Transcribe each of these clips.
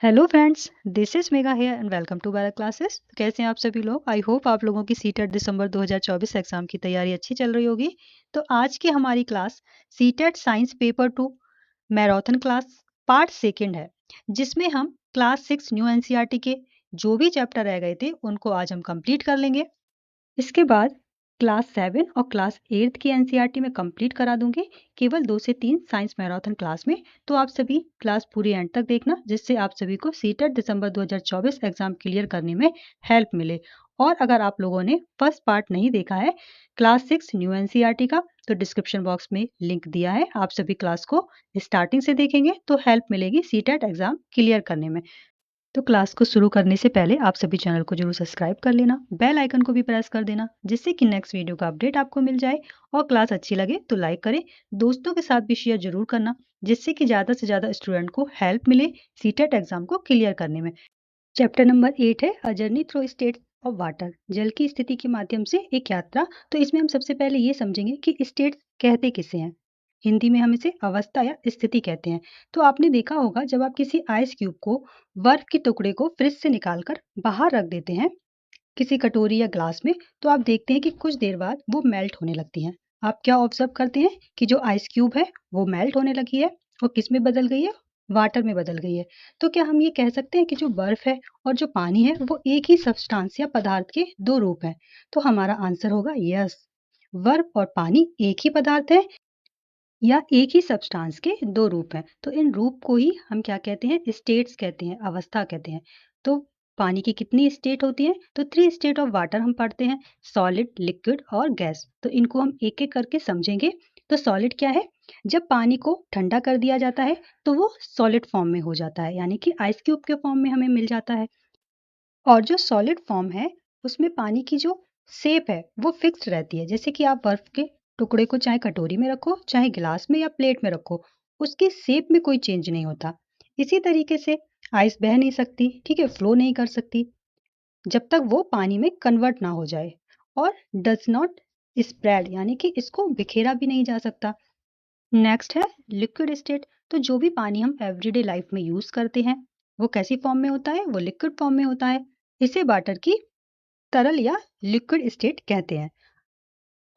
Hello friends, this is Megha here and welcome to Baira classes. कैसे हैं आप सभी लोग? आई होप आप लोगों की सीटेट दिसंबर 2024 एग्जाम की तैयारी अच्छी चल रही होगी। तो आज की हमारी class CTET science paper 2 marathon class part second है, जिसमें हम क्लास 6 न्यू एनसीईआरटी के जो भी चैप्टर रह गए थे उनको आज हम कंप्लीट कर लेंगे। इसके बाद क्लास 7 और क्लास 8 की एनसीईआरटी में कंप्लीट करा दूंगी केवल 2 से 3 साइंस मैराथन क्लास में। तो आप सभी क्लास पूरी एंड तक देखना, जिससे आप सभी को सीटेट दिसंबर 2024 एग्जाम क्लियर करने में हेल्प मिले। और अगर आप लोगों ने फर्स्ट पार्ट नहीं देखा है क्लास 6 न्यू एनसीईआरटी का, तो डिस्क्रिप्शन बॉक्स में लिंक दिया है, आप सभी क्लास को स्टार्टिंग से देखेंगे तो हेल्प मिलेगी सीटेट एग्जाम क्लियर करने में। तो क्लास को शुरू करने से पहले आप सभी चैनल को जरूर सब्सक्राइब कर लेना, बेल आइकन को भी प्रेस कर देना, जिससे कि नेक्स्ट वीडियो का अपडेट आपको मिल जाए। और क्लास अच्छी लगे तो लाइक करें, दोस्तों के साथ भी शेयर जरूर करना, जिससे कि ज़्यादा से ज़्यादा स्टूडेंट को हेल्प मिले सीटेट एग्जाम को क्लियर करने में। चैप्टर नंबर 8 है a journey through states of water, जल की स्थिति के माध्यम से एक यात्रा। तो इसमें हम सबसे पहले ये समझेंगे कि स्टेट्स कहते किसे हैं। हिंदी में हम इसे अवस्था या स्थिति कहते हैं। तो आपने देखा होगा, जब आप किसी आइस क्यूब को, बर्फ के टुकड़े को फ्रिज से निकालकर बाहर रख देते हैं किसी कटोरी या ग्लास में, तो आप देखते हैं कि कुछ देर बाद वो मेल्ट होने लगती हैं। आप क्या ऑब्जर्व करते हैं कि जो आइस क्यूब है वो मेल्ट होने लगी है और किस में बदल गई है? वाटर में बदल गई है। तो क्या हम ये कह सकते हैं कि जो बर्फ है और जो पानी है वो एक ही सब्सटेंस या पदार्थ के दो रूप हैं? तो हमारा आंसर होगा यस, बर्फ और पानी एक ही पदार्थ है या एक ही सब्सटेंस के दो रूप हैं। तो इन रूप को ही हम क्या कहते हैं? स्टेट्स कहते हैं, अवस्था कहते हैं। तो पानी की कितनी स्टेट होती है? तो 3 स्टेट ऑफ वाटर हम पढ़ते हैं, सॉलिड, लिक्विड और गैस। तो इनको हम एक एक करके समझेंगे। तो सॉलिड क्या है? जब पानी को ठंडा कर दिया जाता है तो वो सॉलिड फॉर्म में हो जाता है, यानी कि आइस क्यूब के फॉर्म में हमें मिल जाता है। और जो सॉलिड फॉर्म है उसमें पानी की जो शेप है वो फिक्स्ड रहती है। जैसे कि आप बर्फ के टुकड़े को चाहे कटोरी में रखो, चाहे गिलास में या प्लेट में रखो, उसकी शेप में कोई चेंज नहीं होता। इसी तरीके से आइस बह नहीं सकती, ठीक है, फ्लो नहीं कर सकती जब तक वो पानी में कन्वर्ट ना हो जाए। और डज नॉट स्प्रेड, यानी कि इसको बिखेरा भी नहीं जा सकता। नेक्स्ट है लिक्विड स्टेट। तो जो भी पानी हम एवरीडे लाइफ में यूज करते हैं वो कैसी फॉर्म में होता है? वो लिक्विड फॉर्म में होता है। इसे वाटर की तरल या लिक्विड स्टेट कहते हैं।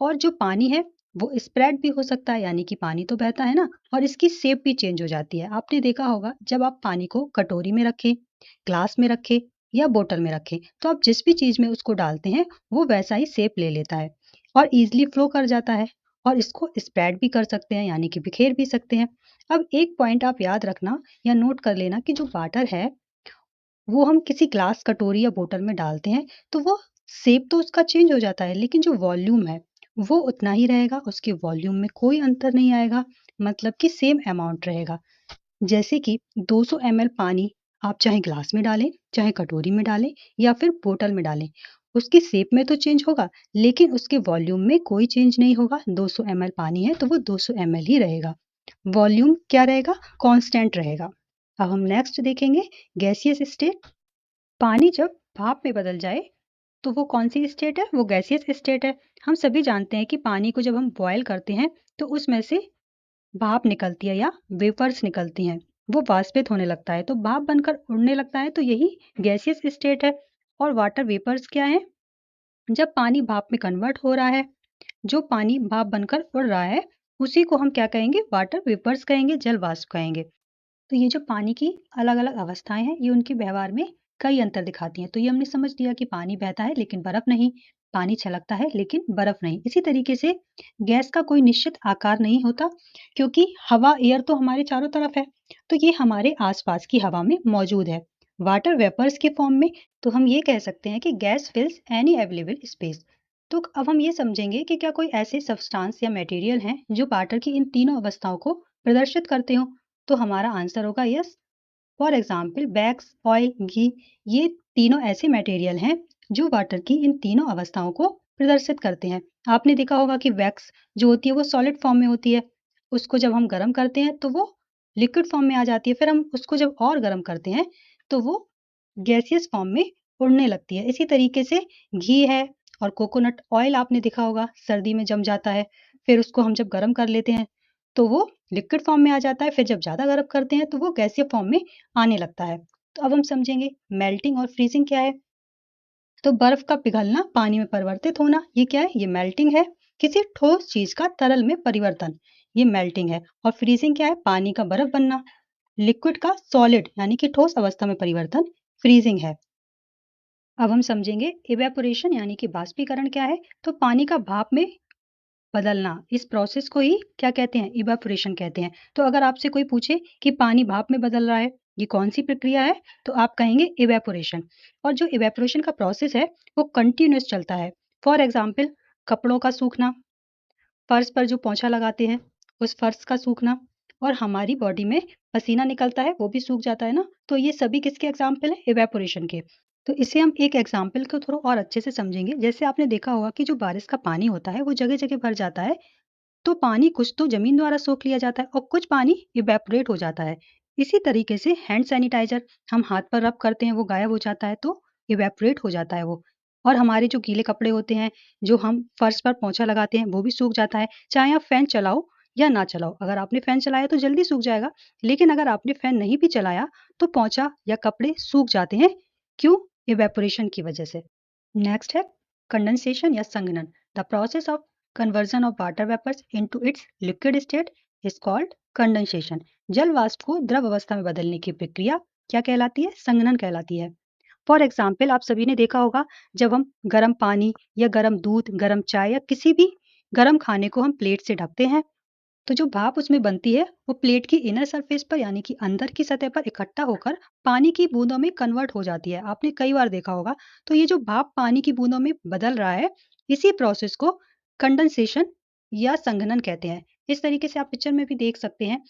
और जो पानी है वो स्प्रेड भी हो सकता है, यानी कि पानी तो बहता है ना, और इसकी शेप भी चेंज हो जाती है। आपने देखा होगा, जब आप पानी को कटोरी में रखें, ग्लास में रखें या बोतल में रखें, तो आप जिस भी चीज में उसको डालते हैं वो वैसा ही शेप ले लेता है और इजीली फ्लो कर जाता है। और इसको स्प्रेड भी कर सकते हैं, यानी कि बिखेर भी सकते हैं। अब एक पॉइंट आप याद रखना या नोट कर लेना कि जो वाटर है वो हम किसी ग्लास, कटोरी या बोतल में डालते हैं तो वो शेप तो उसका चेंज हो जाता है, लेकिन जो वॉल्यूम है वो उतना ही रहेगा, उसके वॉल्यूम में कोई अंतर नहीं आएगा, मतलब कि सेम अमाउंट रहेगा। जैसे कि 200 ml पानी आप चाहे ग्लास में डालें, चाहे कटोरी में डालें या फिर बोतल में डालें, उसकी शेप में तो चेंज होगा लेकिन उसके वॉल्यूम में कोई चेंज नहीं होगा। 200 ml पानी है तो वो 200 ml ही रहेगा, वॉल्यूम क्या रहेगा? कांस्टेंट रहेगा। अब हम नेक्स्ट देखेंगे गैसियस स्टेट। पानी जब भाप में बदल जाए तो वो कौन सी स्टेट है? वो गैसियस स्टेट है। हम सभी जानते हैं कि पानी को जब हम बॉयल करते हैं तो उसमें से भाप निकलती है या वेपर्स निकलती हैं, वो वाष्पित होने लगता है तो भाप बनकर उड़ने लगता है, तो यही गैसियस स्टेट है। और वाटर वेपर्स क्या है? जब पानी भाप में कन्वर्ट हो रहा है, जो पानी भाप बनकर उड़ रहा है उसी को हम क्या कहेंगे? वाटर वेपर्स कहेंगे, जल वाष्प कहेंगे। तो ये जो पानी की अलग-अलग अवस्थाएं हैं ये उनके व्यवहार में कई अंतर दिखाती हैं। तो ये हमने समझ लिया कि पानी बहता है लेकिन बर्फ नहीं, पानी छलकता है लेकिन बर्फ नहीं। इसी तरीके से गैस का कोई निश्चित आकार नहीं होता, क्योंकि हवा, एयर तो हमारे चारों तरफ है, तो ये हमारे आसपास की हवा में मौजूद है वाटर वेपर्स के फॉर्म में। तो हम ये कह सकते हैं कि गैस फिल्स एनी अवेलेबल स्पेस। तो अब हम ये समझेंगे कि क्या कोई ऐसे सब्सटेंस या मटेरियल हैं जो वाटर की इन तीनों अवस्थाओं को प्रदर्शित करते हो? तो हमारा आंसर होगा yes. For example wax, oil, घी, ये तीनों ऐसे मटेरियल हैं जो वाटर की इन तीनों अवस्थाओं को प्रदर्शित करते हैं। आपने देखा होगा कि वैक्स जो होती है वो सॉलिड फॉर्म में होती है, उसको जब हम गर्म करते हैं तो वो लिक्विड फॉर्म में आ जाती है, फिर हम उसको जब और गर्म करते हैं तो वो गैसियस फॉर्म में उड़ने लगती है। इसी तरीके से घी है और कोकोनट ऑयल आपने देखा होगा सर्दी में जम जाता है, फिर उसको हम जब गर्म कर लेते हैं तो वो लिक्विड फॉर्म में आ जाता है, फिर जब ज़्यादा गर्म करते हैं तो वो गैसीय फॉर्म में आने लगता है। तो अब हम समझेंगे मेल्टिंग और फ्रीजिंग क्या है। तो बर्फ का पिघलना, पानी में परिवर्तित होना, ये क्या है? ये मेल्टिंग है। किसी ठोस चीज का तरल में परिवर्तन, ये मेल्टिंग है। और फ्रीजिंग क्या है? पानी का बर्फ बनना, लिक्विड का सॉलिड यानी कि ठोस अवस्था में परिवर्तन फ्रीजिंग है। अब हम समझेंगे इवेपोरेशन यानी कि बाष्पीकरण क्या है। तो पानी का भाप में बदलना, इस प्रोसेस को ही क्या कहते हैं? इवेपोरेशन कहते हैं। तो अगर आपसे कोई पूछे कि पानी भाप में बदल रहा है, ये कौन सी प्रक्रिया है? तो आप कहेंगे इवेपोरेशन। और जो इवेपोरेशन का प्रोसेस है वो कंटिन्यूअस चलता है। फॉर एग्जाम्पल, कपड़ों का सूखना, फर्श पर जो पोंछा लगाते हैं उस फर्श का सूखना, और हमारी बॉडी में पसीना निकलता है वो भी सूख जाता है ना। तो ये सभी किसके एग्जाम्पल है? इवेपोरेशन के। तो इसे हम एक एग्जाम्पल को थोड़ा और अच्छे से समझेंगे। जैसे आपने देखा होगा कि जो बारिश का पानी होता है वो जगह जगह भर जाता है। तो पानी कुछ तो जमीन द्वारा सोख लिया जाता है और कुछ पानी इवेपोरेट हो जाता है। इसी तरीके से हैंड सैनिटाइजर हम हाथ पर रब करते हैं वो गायब हो जाता है, तो इवेपोरेट हो जाता है वो। और हमारे जो गीले कपड़े होते हैं, जो हम फर्श पर पोंछा लगाते हैं, वो भी सूख जाता है। चाहे आप फैन चलाओ या ना चलाओ, अगर आपने फैन चलाया तो जल्दी सूख जाएगा, लेकिन अगर आपने फैन नहीं भी चलाया तो पोंछा या कपड़े सूख जाते हैं। क्यों? इवेपोरेशन की वजह से। नेक्स्ट है कंडेंसेशन या संघनन। The process of conversion of water vapours into its liquid state is called condensation. जल वाष्प को द्रव अवस्था में बदलने की प्रक्रिया क्या कहलाती है? संघनन कहलाती है। फॉर एग्जाम्पल, आप सभी ने देखा होगा, जब हम गर्म पानी या गर्म दूध, गर्म चाय या किसी भी गर्म खाने को हम प्लेट से ढकते हैं, तो जो भाप उसमें बनती है वो प्लेट की इनर सरफेस पर यानी कि अंदर की सतह पर इकट्ठा होकर पानी की बूंदों में कन्वर्ट हो जाती है। आपने कई बार देखा होगा। तो ये जो भाप पानी की बूंदों में बदल रहा है, इसी प्रोसेस को कंडेंसेशन या संघनन कहते हैं। इस तरीके से आप पिक्चर में भी देख सकते हैं।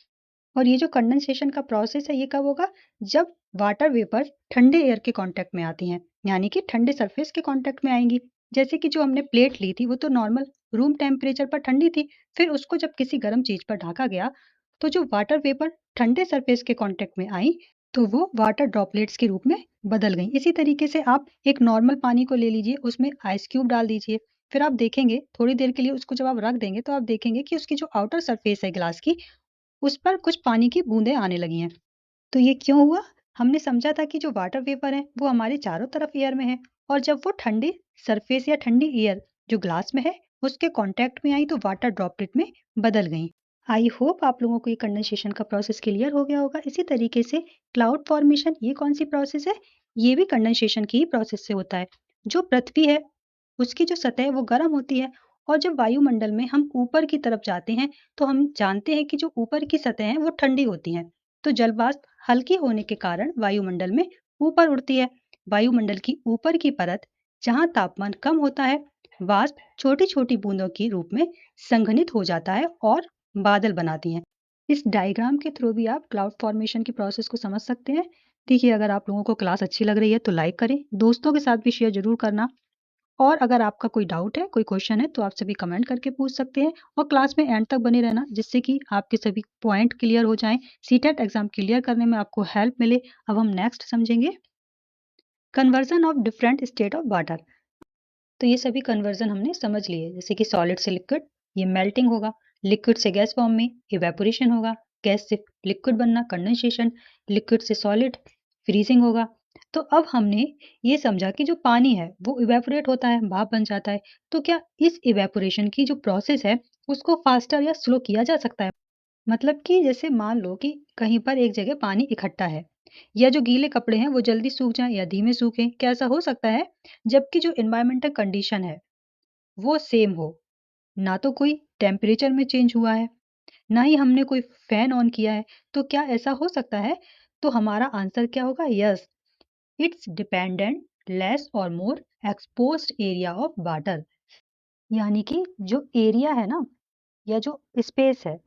और ये जो कंडेंसेशन का प्रोसेस है ये कब होगा? जब वाटर वेपर ठंडे एयर के कांटेक्ट में आती हैं, यानी कि ठंडे सरफेस के कांटेक्ट में आएंगी। जैसे कि जो हमने प्लेट ली थी वो तो नॉर्मल रूम टेम्परेचर पर ठंडी थी, फिर उसको जब किसी गर्म चीज पर ढका गया तो जो वाटर वेपर ठंडे सरफेस के कांटेक्ट में आई तो वो वाटर ड्रॉपलेट्स के रूप में बदल गई। इसी तरीके से आप एक नॉर्मल पानी को ले लीजिए, उसमें आइस क्यूब डाल दीजिए, फिर आप देखेंगे थोड़ी देर के लिए उसको जब आप रख देंगे तो आप देखेंगे कि उसकी जो आउटर सरफेस है ग्लास की, उस पर कुछ पानी की बूंदें आने लगी हैं। तो ये क्यों हुआ? हमने समझा था कि जो वाटर वेपर है वो हमारे चारों तरफ एयर में है, और जब वो ठंडी सरफेस या ठंडी एयर जो ग्लास में है उसके कांटेक्ट में आई तो वाटर ड्रॉपलेट में बदल गई। आई होप आप लोगों को ये कंडेंसेशन का प्रोसेस क्लियर हो गया होगा। इसी तरीके से क्लाउड फॉर्मेशन, ये कौन सी प्रोसेस है? ये भी कंडेंसेशन की ही प्रोसेस से होता है। जो पृथ्वी है उसकी जो सतह है वो गर्म होती है, और जब वायुमंडल में हम ऊपर की तरफ जाते हैं तो हम जानते हैं कि जो ऊपर की सतह है वो ठंडी होती है। तो जल वाष्प हल्की होने के कारण वायुमंडल में ऊपर उड़ती है। वायुमंडल की ऊपर की परत जहाँ तापमान कम होता है, वाष्प छोटी छोटी बूंदों के रूप में संघनित हो जाता है और बादल बनाती हैं। इस डायग्राम के थ्रू भी आप क्लाउड फॉर्मेशन की प्रोसेस को समझ सकते हैं। देखिए, अगर आप लोगों को क्लास अच्छी लग रही है तो लाइक करें, दोस्तों के साथ भी शेयर जरूर करना। और अगर आपका कोई डाउट है, कोई क्वेश्चन है तो आप सभी कमेंट करके पूछ सकते हैं, और क्लास में एंड तक बने रहना जिससे कि आपके सभी पॉइंट क्लियर हो जाएं, सीटेट एग्जाम क्लियर करने में आपको हेल्प मिले। अब हम नेक्स्ट समझेंगे conversion of different state of water. तो ये सभी कन्वर्जन हमने समझ लिए, जैसे कि सॉलिड से लिक्विड, ये मेल्टिंग होगा। लिक्विड से गैस फॉर्म में इवेपोरेशन होगा। गैस से लिक्विड बनना कंडेंसेशन। लिक्विड से सॉलिड फ्रीजिंग होगा। तो अब हमने ये समझा कि जो पानी है वो इवेपोरेट होता है, भाप बन जाता है। तो क्या इस इवेपोरेशन की जो प्रोसेस है उसको फास्टर या स्लो किया जा सकता है? मतलब कि जैसे मान लो कि कहीं पर एक जगह पानी इकट्ठा है, या जो गीले कपड़े हैं वो जल्दी सूख जाएं या धीमे सूखें, क्या ऐसा हो सकता है? जबकि जो एनवायरमेंटल कंडीशन है वो सेम हो, ना तो कोई टेम्परेचर में चेंज हुआ है, ना ही हमने कोई फैन ऑन किया है, तो क्या ऐसा हो सकता है? तो हमारा आंसर क्या होगा? यस, इट्स डिपेंडेंट लेस और मोर एक्सपोज्ड एरिया ऑफ वाटर। यानी कि जो एरिया है ना, या जो स्पेस है,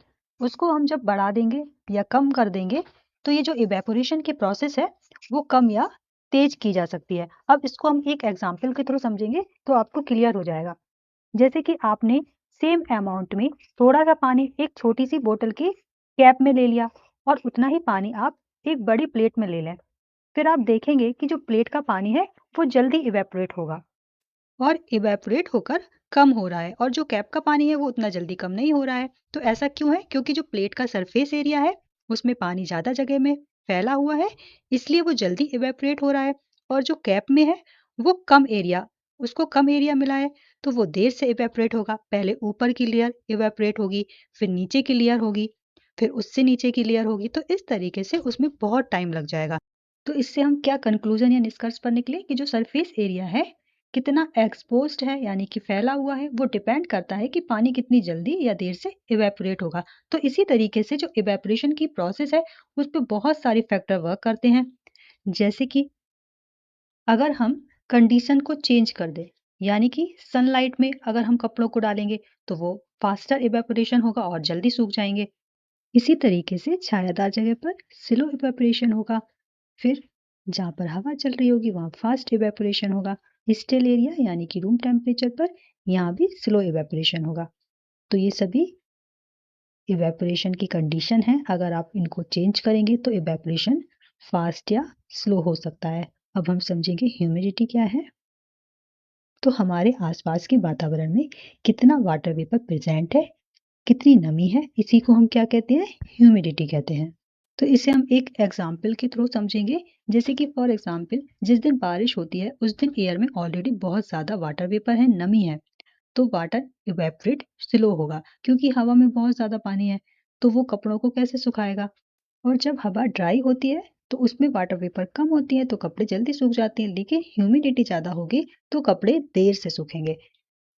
उसको हम जब बढ़ा देंगे या कम कर देंगे तो ये जो इवेपोरेशन की प्रोसेस है वो कम या तेज की जा सकती है। अब इसको हम एक एग्जांपल के थ्रू समझेंगे तो आपको क्लियर हो जाएगा। जैसे कि आपने सेम अमाउंट में थोड़ा सा पानी एक छोटी सी बोतल की कैप में ले लिया, और उतना ही पानी आप एक बड़ी प्लेट में ले लें, फिर आप देखेंगे कि जो प्लेट का पानी है वो जल्दी इवेपोरेट होगा और इवेपोरेट होकर कम हो रहा है, और जो कैप का पानी है वो उतना जल्दी कम नहीं हो रहा है। तो ऐसा क्यों है? क्योंकि जो प्लेट का सरफेस एरिया है उसमें पानी ज्यादा जगह में फैला हुआ है इसलिए वो जल्दी इवेपोरेट हो रहा है, और जो कैप में है वो कम एरिया, उसको कम एरिया मिला है तो वो देर से इवेपोरेट होगा। पहले ऊपर की लेयर इवेपोरेट होगी, फिर नीचे की लेयर होगी, फिर उससे नीचे की लेयर होगी, तो इस तरीके से उसमें बहुत टाइम लग जाएगा। तो इससे हम क्या कंक्लूजन या निष्कर्ष पर निकले कि जो सरफेस एरिया है कितना एक्सपोज्ड है यानी कि फैला हुआ है, वो डिपेंड करता है कि पानी कितनी जल्दी या देर से इवेपोरेट होगा। तो इसी तरीके से जो इवेपोरेशन की प्रोसेस है उस पे बहुत सारे फैक्टर वर्क करते हैं। जैसे कि अगर हम कंडीशन को चेंज कर दें, यानी कि सनलाइट में अगर हम कपड़ों को डालेंगे तो वो फास्टर इवेपोरेशन होगा और जल्दी सूख जाएंगे। इसी तरीके से छायादार जगह पर स्लो इवेपोरेशन होगा, फिर जहाँ पर हवा चल रही होगी वहाँ फास्ट इवेपोरेशन होगा। स्टिल एरिया यानी कि रूम टेम्परेचर पर यहाँ भी स्लो इवेपोरेशन होगा। तो ये सभी इवेपोरेशन की कंडीशन है, अगर आप इनको चेंज करेंगे तो इवेपोरेशन फास्ट या स्लो हो सकता है। अब हम समझेंगे ह्यूमिडिटी क्या है। तो हमारे आसपास के वातावरण में कितना वाटर वेपर प्रेजेंट है, कितनी नमी है, इसी को हम क्या कहते हैं, ह्यूमिडिटी कहते हैं। तो इसे हम एक एग्जाम्पल के थ्रू समझेंगे। जैसे कि फॉर एग्जाम्पल जिस दिन बारिश होती है उस दिन एयर में ऑलरेडी बहुत ज़्यादा वाटर वेपर है, नमी है, तो वाटर इवेपरेट स्लो होगा क्योंकि हवा में बहुत ज़्यादा पानी है, तो वो कपड़ों को कैसे सुखाएगा। और जब हवा ड्राई होती है तो उसमें वाटर वेपर कम होती है तो कपड़े जल्दी सूख जाते हैं, लेकिन ह्यूमिडिटी ज़्यादा होगी तो कपड़े देर से सूखेंगे।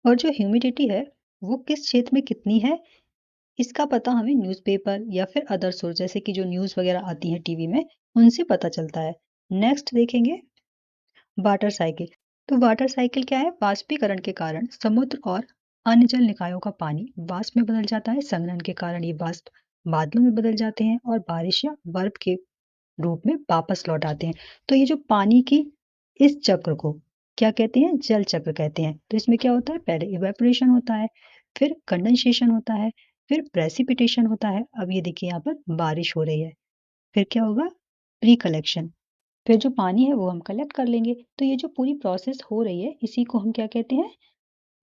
और जो ह्यूमिडिटी है वो किस क्षेत्र में कितनी है, इसका पता हमें न्यूज़पेपर या फिर अदर सोर्स जैसे कि जो न्यूज़ वगैरह आती है टीवी में, उनसे पता चलता है। नेक्स्ट देखेंगे वाटर साइकिल। तो वाटर साइकिल क्या है, वाष्पीकरण के कारण समुद्र और अन्य जल निकायों का पानी वाष्प में बदल जाता है, संघनन के कारण ये वाष्प बादलों में बदल जाते हैं और बारिश या बर्फ के रूप में वापस लौट आते हैं। तो ये जो पानी की इस चक्र को क्या कहते हैं, जल चक्र कहते हैं। तो इसमें क्या होता है, पहले इवेपोरेशन होता है, फिर कंडेंसेशन होता है, फिर प्रेसिपिटेशन होता है। अब ये देखिए यहाँ पर बारिश हो रही है, फिर क्या होगा, प्री कलेक्शन, फिर जो पानी है वो हम कलेक्ट कर लेंगे। तो ये जो पूरी प्रोसेस हो रही है इसी को हम क्या कहते हैं,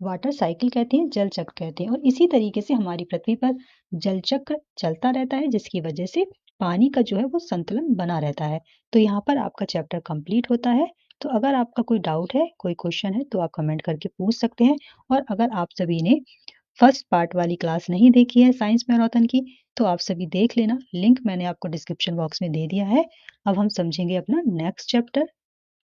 वाटर साइकिल कहते हैं, जल चक्र कहते हैं। और इसी तरीके से हमारी पृथ्वी पर जल चक्र चलता रहता है जिसकी वजह से पानी का जो है वो संतुलन बना रहता है। तो यहाँ पर आपका चैप्टर कंप्लीट होता है। तो अगर आपका कोई डाउट है, कोई क्वेश्चन है तो आप कमेंट करके पूछ सकते हैं। और अगर आप सभी ने फर्स्ट पार्ट वाली क्लास नहीं देखी है साइंस मैराथन की तो आप सभी देख लेना, लिंक मैंने आपको डिस्क्रिप्शन बॉक्स में दे दिया है। अब हम समझेंगे अपना next chapter,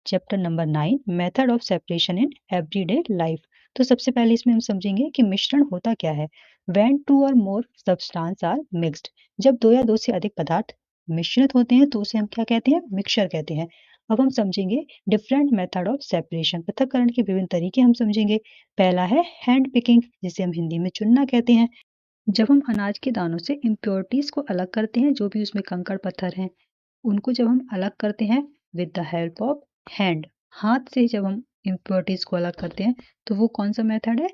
chapter number 9, method of separation in everyday life. तो सबसे पहले इसमें हम समझेंगे कि मिश्रण होता क्या है। व्हेन टू और मोर सब्सटेंस आर मिक्स्ड, जब दो या दो से अधिक पदार्थ मिश्रित होते हैं तो उसे हम क्या कहते हैं, मिक्सचर कहते हैं। अब हम समझेंगे डिफरेंट मेथड ऑफ सेपरेशन, पृथक्करण के विभिन्न तरीके हम समझेंगे। पहला है हैंड पिकिंग, जिसे हम हिंदी में चुनना कहते हैं। जब हम अनाज के दानों से इम्प्योरिटीज को अलग करते हैं, जो भी उसमें कंकड़ पत्थर हैं उनको जब हम अलग करते हैं with the help of hand, हाथ से जब हम इम्प्योरिटीज को अलग करते हैं तो वो कौन सा मेथड है,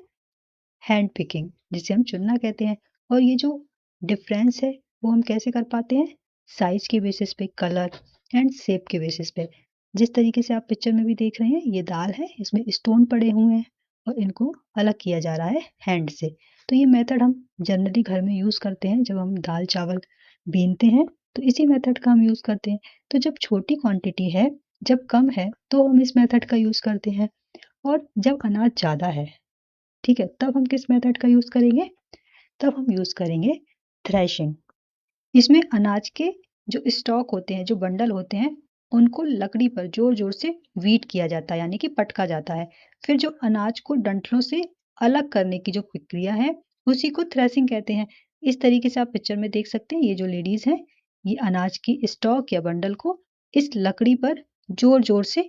हैंड पिकिंग, जिसे हम चुनना कहते हैं। और ये जो डिफरेंस है वो हम कैसे कर पाते हैं, साइज के बेसिस पे, कलर एंड शेप के बेसिस पे। जिस तरीके से आप पिक्चर में भी देख रहे हैं, ये दाल है, इसमें स्टोन पड़े हुए हैं और इनको अलग किया जा रहा है हैंड से। तो ये मेथड हम जनरली घर में यूज करते हैं जब हम दाल चावल बीनते हैं, तो इसी मेथड का हम यूज करते हैं। तो जब छोटी क्वांटिटी है, जब कम है तो हम इस मेथड का यूज करते हैं, और जब अनाज ज्यादा है, ठीक है, तब हम किस मेथड का यूज करेंगे, तब हम यूज करेंगे थ्रेशिंग। इसमें अनाज के जो स्टॉक होते हैं, जो बंडल होते हैं, उनको लकड़ी पर जोर जोर से वीट किया जाता है यानी कि पटका जाता है। फिर जो अनाज को डंठलों से अलग करने की जो प्रक्रिया है उसी को थ्रेसिंग कहते हैं। इस तरीके से आप पिक्चर में देख सकते हैं, ये जो लेडीज हैं ये अनाज की स्टॉक या बंडल को इस लकड़ी पर जोर जोर से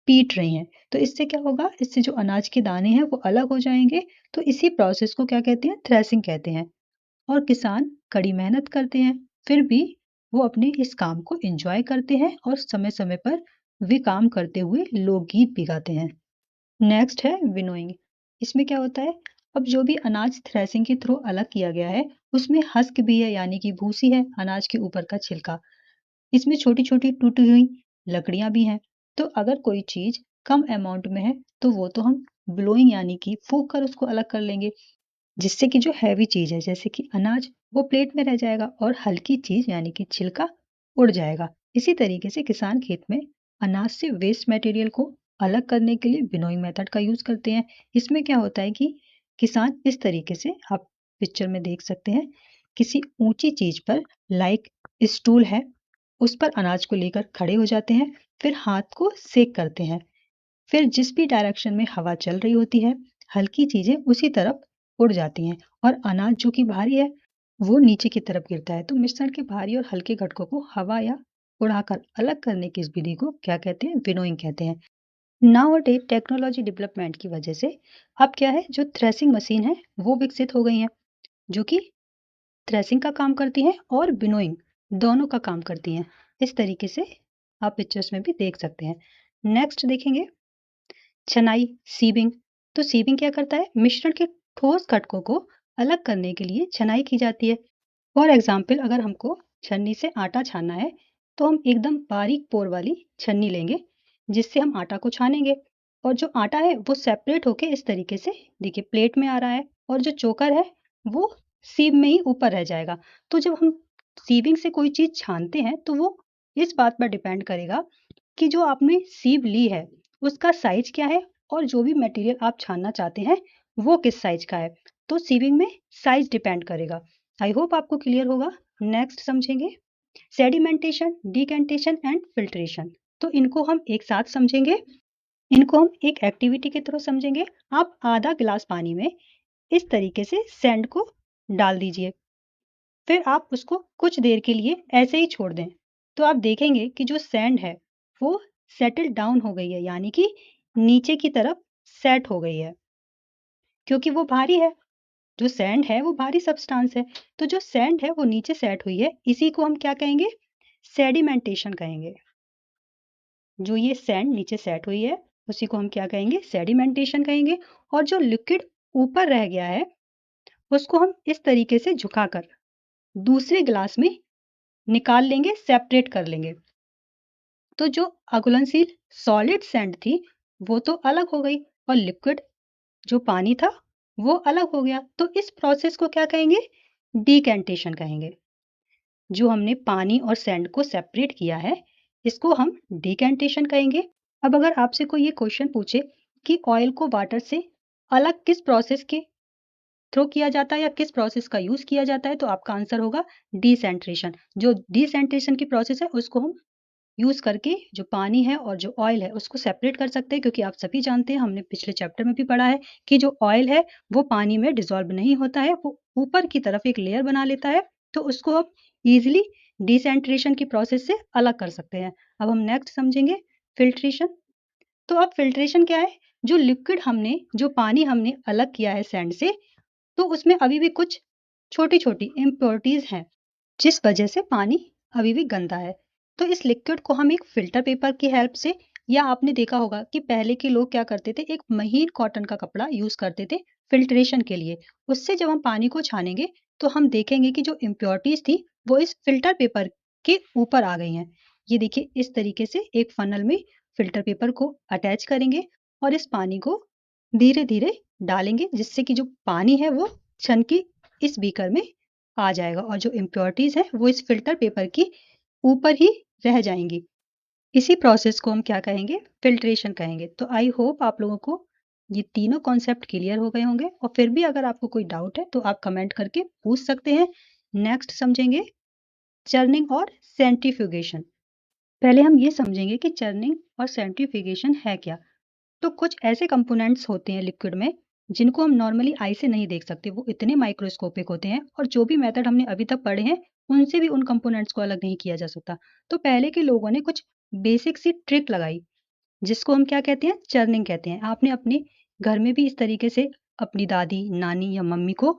पीट रही हैं। तो इससे क्या होगा, इससे जो अनाज के दाने हैं वो अलग हो जाएंगे। तो इसी प्रोसेस को क्या कहते हैं, थ्रेसिंग कहते हैं। और किसान कड़ी मेहनत करते हैं, फिर भी वो अपने इस काम को एंजॉय करते हैं और समय समय पर वे काम करते हुए लोकगीत भी गाते हैं। नेक्स्ट है विनोइंग। इसमें क्या होता है, अब जो भी अनाज थ्रेसिंग के थ्रू अलग किया गया है उसमें हस्क भी है यानी कि भूसी है, अनाज के ऊपर का छिलका। इसमें छोटी छोटी टूटी हुई लकड़ियां भी हैं। तो अगर कोई चीज कम अमाउंट में है तो वो तो हम ब्लोइंग यानी कि फूंक कर उसको अलग कर लेंगे, जिससे कि जो हैवी चीज है जैसे कि अनाज वो प्लेट में रह जाएगा और हल्की चीज यानी कि छिलका उड़ जाएगा। इसी तरीके से किसान खेत में अनाज से वेस्ट मटेरियल को अलग करने के लिए विनोइंग मेथड का यूज करते हैं। इसमें क्या होता है कि किसान इस तरीके से, आप पिक्चर में देख सकते हैं, किसी ऊंची चीज पर, लाइक स्टूल है, उस पर अनाज को लेकर खड़े हो जाते हैं, फिर हाथ को सेक करते हैं, फिर जिस भी डायरेक्शन में हवा चल रही होती है, हल्की चीजें उसी तरफ उड़ जाती हैं और अनाज जो कि भारी है वो नीचे की तरफ गिरता है। तो मिश्रण के भारी और हल्के घटकों को हवा या उड़ाकर अलग करने की इस विधि को क्या कहते हैं? विनोइंग कहते हैं। नाउ डे टेक्नोलॉजी डेवलपमेंट की वजह से अब क्या है, जो थ्रेसिंग मशीन है वो विकसित हो गई है, जो कि थ्रेसिंग का काम करती हैं और विनोइंग दोनों का काम करती हैं। इस तरीके से आप पिक्चर्स में भी देख सकते हैं। नेक्स्ट देखेंगे छनाई, सीविंग। तो सीविंग क्या करता है, मिश्रण के ठोस घटकों को अलग करने के लिए छनाई की जाती है। फॉर एग्जाम्पल, अगर हमको छन्नी से आटा छानना है तो हम एकदम बारीक पोर वाली छन्नी लेंगे, जिससे हम आटा को छानेंगे। और जो आटा है वो सेपरेट होके इस तरीके से देखिए प्लेट में आ रहा है, और जो चोकर है वो सीव में ही ऊपर रह जाएगा। तो जब हम सीविंग से कोई चीज छानते हैं तो वो इस बात पर डिपेंड करेगा कि जो आपने सीव ली है उसका साइज क्या है, और जो भी मटेरियल आप छानना चाहते हैं वो किस साइज का है। तो सीविंग में साइज डिपेंड करेगा। आई होप आपको क्लियर होगा। नेक्स्ट समझेंगे सेडिमेंटेशन, डिकेंटेशन एंड फिल्ट्रेशन। तो इनको हम एक साथ समझेंगे, इनको हम एक एक्टिविटी के थ्रू समझेंगे। आप आधा गिलास पानी में इस तरीके से सैंड को डाल दीजिए, फिर आप उसको कुछ देर के लिए ऐसे ही छोड़ दें। तो आप देखेंगे कि जो सैंड है वो सेटल डाउन हो गई है, यानी कि नीचे की तरफ सेट हो गई है, क्योंकि वो भारी है। जो सैंड है वो भारी सब्सटेंस है, तो जो सैंड है वो नीचे सेट हुई है, इसी को हम क्या कहेंगे? सेडिमेंटेशन कहेंगे। जो ये सैंड नीचे सेट हुई है उसी को हम क्या कहेंगे? सेडिमेंटेशन कहेंगे। और जो लिक्विड ऊपर रह गया है उसको हम इस तरीके से झुकाकर दूसरे गिलास में निकाल लेंगे, सेपरेट कर लेंगे। तो जो अघुलनशील सॉलिड सैंड थी वो तो अलग हो गई, और लिक्विड जो पानी था वो अलग हो गया। तो इस प्रोसेस को क्या कहेंगे? डिकेंटेशन कहेंगे। जो हमने पानी और सैंड को सेपरेट किया है इसको हम डिकेंटेशन कहेंगे। अब अगर आपसे कोई ये क्वेश्चन पूछे कि ऑयल को वाटर से अलग किस प्रोसेस के थ्रू किया जाता है या किस प्रोसेस का यूज किया जाता है, तो आपका आंसर होगा डिसेंट्रेशन। जो डिसेंट्रेशन की प्रोसेस है उसको हम यूज करके जो पानी है और जो ऑयल है उसको सेपरेट कर सकते हैं, क्योंकि आप सभी जानते हैं, हमने पिछले चैप्टर में भी पढ़ा है कि जो ऑयल है वो पानी में डिसॉल्व नहीं होता है, वो ऊपर की तरफ एक लेयर बना लेता है। तो उसको हम इजीली डिसेंट्रेशन की प्रोसेस से अलग कर सकते हैं। अब हम नेक्स्ट समझेंगे फिल्ट्रेशन। तो अब फिल्ट्रेशन क्या है? जो लिक्विड हमने, जो पानी हमने अलग किया है सैंड से, तो उसमें अभी भी कुछ छोटी छोटी इम्प्योरिटीज हैं, जिस वजह से पानी अभी भी गंदा है। तो इस लिक्विड को हम एक फिल्टर पेपर की हेल्प से, या आपने देखा होगा कि पहले के लोग क्या करते थे, एक महीन कॉटन का कपड़ा यूज करते थे फिल्ट्रेशन के लिए। उससे जब हम पानी को छानेंगे तो हम देखेंगे कि जो इम्प्योरिटीज थी वो इस फिल्टर पेपर के ऊपर आ गई हैं। ये देखिए इस तरीके से एक फनल में फिल्टर पेपर को अटैच करेंगे और इस पानी को धीरे धीरे डालेंगे, जिससे कि जो पानी है वो छन के इस बीकर में आ जाएगा, और जो इम्प्योरिटीज है वो इस फिल्टर पेपर की ऊपर ही रह जाएंगी। इसी प्रोसेस को हम क्या कहेंगे? फिल्ट्रेशन कहेंगे। तो आई होप आप लोगों को ये तीनों कॉन्सेप्ट क्लियर हो गए होंगे, और फिर भी अगर आपको कोई डाउट है तो आप कमेंट करके पूछ सकते हैं। नेक्स्ट समझेंगे चर्निंग और सेंट्रीफ्यूगेशन। पहले हम ये समझेंगे कि चर्निंग और सेंट्रीफ्यूगेशन है क्या। तो कुछ ऐसे कंपोनेंट्स होते हैं लिक्विड में जिनको हम नॉर्मली आई से नहीं देख सकते, वो इतने माइक्रोस्कोपिक होते हैं, और जो भी मेथड हमने अभी तक पढ़े हैं उनसे भी उन कंपोनेंट्स को अलग नहीं किया जा सकता। तो पहले के लोगों ने कुछ बेसिक सी ट्रिक लगाई, जिसको हम क्या कहते हैं? चर्निंग कहते हैं। आपने अपने घर में भी इस तरीके से अपनी दादी, नानी या मम्मी को